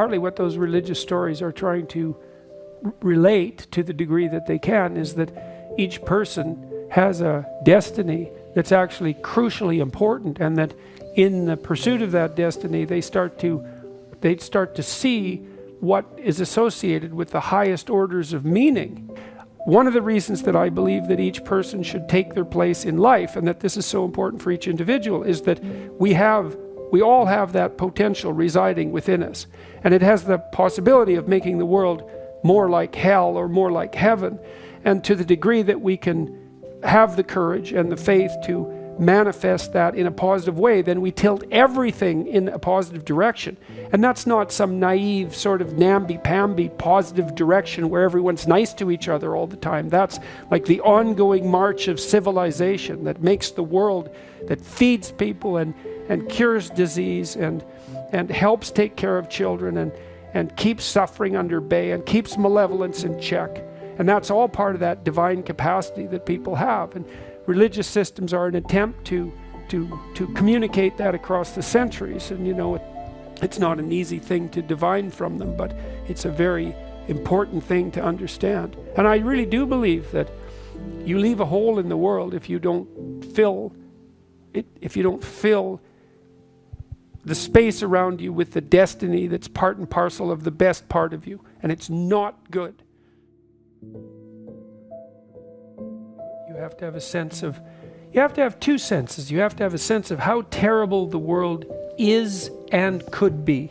partly what those religious stories are trying to relate, to the degree that they can, is that each person has a destiny that's actually crucially important, and that in the pursuit of that destiny, they start to see what is associated with the highest orders of meaning. One of the reasons that I believe that each person should take their place in life, and that this is so important for each individual, is that we all have that potential residing within us. And it has the possibility of making the world more like hell or more like heaven. And to the degree that we can have the courage and the faith to manifest that in a positive way, then we tilt everything in a positive direction. And that's not some naive sort of namby-pamby positive direction where everyone's nice to each other all the time. That's like the ongoing march of civilization that makes the world, that feeds people and cures disease and helps take care of children and keeps suffering under bay and keeps malevolence in check. And that's all part of that divine capacity that people have. And religious systems are an attempt to communicate that across the centuries. And it's not an easy thing to divine from them, but it's a very important thing to understand. And I really do believe that you leave a hole in the world if you don't fill it, if you don't fill the space around you with the destiny that's part and parcel of the best part of you. And it's not good. You have to have a sense of, you have to have two senses. You have to have a sense of how terrible the world is and could be.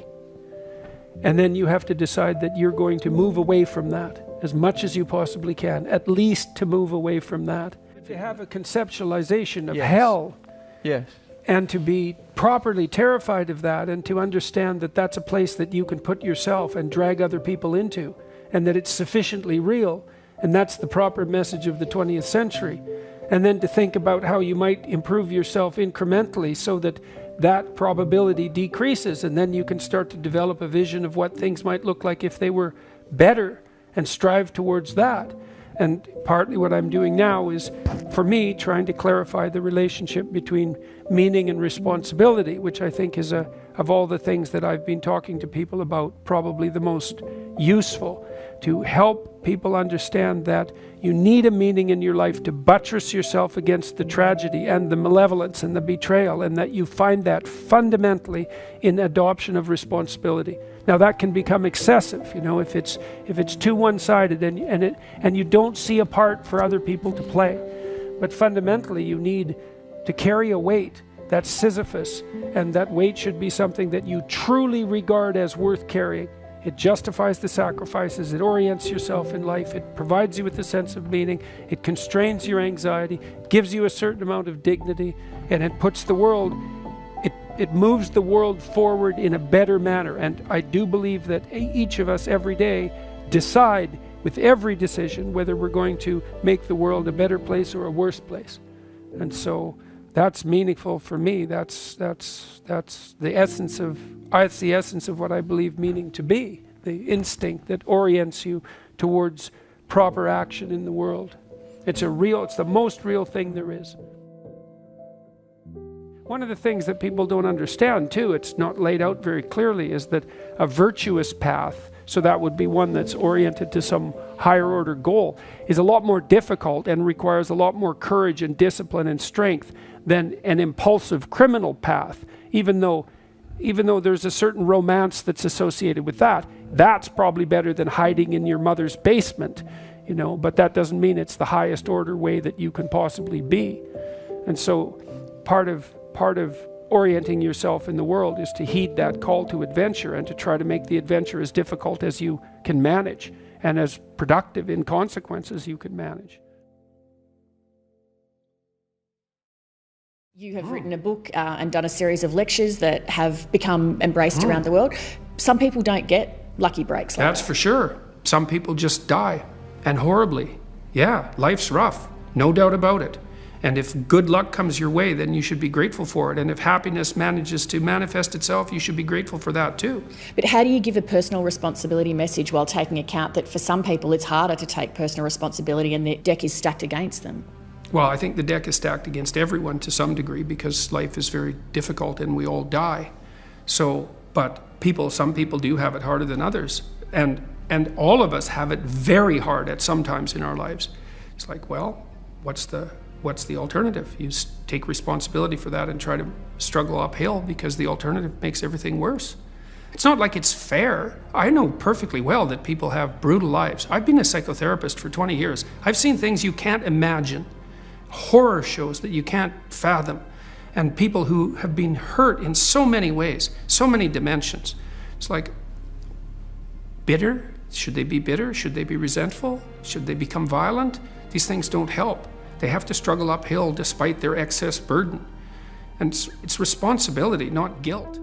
And then you have to decide that you're going to move away from that as much as you possibly can, at least to move away from that. To have a conceptualization of hell. Yes. And to be properly terrified of that, and to understand that that's a place that you can put yourself and drag other people into, and that it's sufficiently real. And that's the proper message of the 20th century. And then to think about how you might improve yourself incrementally so that that probability decreases, and then you can start to develop a vision of what things might look like if they were better, and strive towards that. And partly what I'm doing now is, for me, trying to clarify the relationship between meaning and responsibility, which I think is, of all the things that I've been talking to people about, probably the most useful, to help people understand that you need a meaning in your life to buttress yourself against the tragedy and the malevolence and the betrayal, and that you find that fundamentally in adoption of responsibility. Now that can become excessive, if it's too one-sided and you don't see a part for other people to play. But fundamentally you need to carry a weight that's Sisyphus, and that weight should be something that you truly regard as worth carrying. It justifies the sacrifices, it orients yourself in life, it provides you with a sense of meaning, it constrains your anxiety, gives you a certain amount of dignity, and it puts the world, it moves the world forward in a better manner. And I do believe that each of us every day decide with every decision whether we're going to make the world a better place or a worse place. And so that's meaningful for me. That's the essence of what I believe meaning to be, the instinct that orients you towards proper action in the world. It's the most real thing there is. One of the things that people don't understand too, it's not laid out very clearly, is that a virtuous path, so that would be one that's oriented to some higher order goal, is a lot more difficult and requires a lot more courage and discipline and strength than an impulsive criminal path, even though there's a certain romance that's associated with that. That's probably better than hiding in your mother's basement, but that doesn't mean it's the highest order way that you can possibly be. And so part of orienting yourself in the world is to heed that call to adventure, and to try to make the adventure as difficult as you can manage, and as productive in consequence as you can manage. You have written a book and done a series of lectures that have become embraced around the world. Some people don't get lucky breaks like That's that. for sure. Some people just die, and horribly. Yeah, life's rough, no doubt about it. And if good luck comes your way, then you should be grateful for it. And if happiness manages to manifest itself, you should be grateful for that too. But how do you give a personal responsibility message while taking account that for some people it's harder to take personal responsibility and the deck is stacked against them? Well, I think the deck is stacked against everyone to some degree, because life is very difficult and we all die. So But some people do have it harder than others. And all of us have it very hard at some times in our lives. It's like, well, what's the alternative? You take responsibility for that and try to struggle uphill, because the alternative makes everything worse. It's not like it's fair. I know perfectly well that people have brutal lives. I've been a psychotherapist for 20 years. I've seen things you can't imagine, horror shows that you can't fathom, and people who have been hurt in so many ways, so many dimensions. It's like, bitter? Should they be bitter? Should they be resentful? Should they become violent? These things don't help. They have to struggle uphill despite their excess burden. And it's responsibility, not guilt.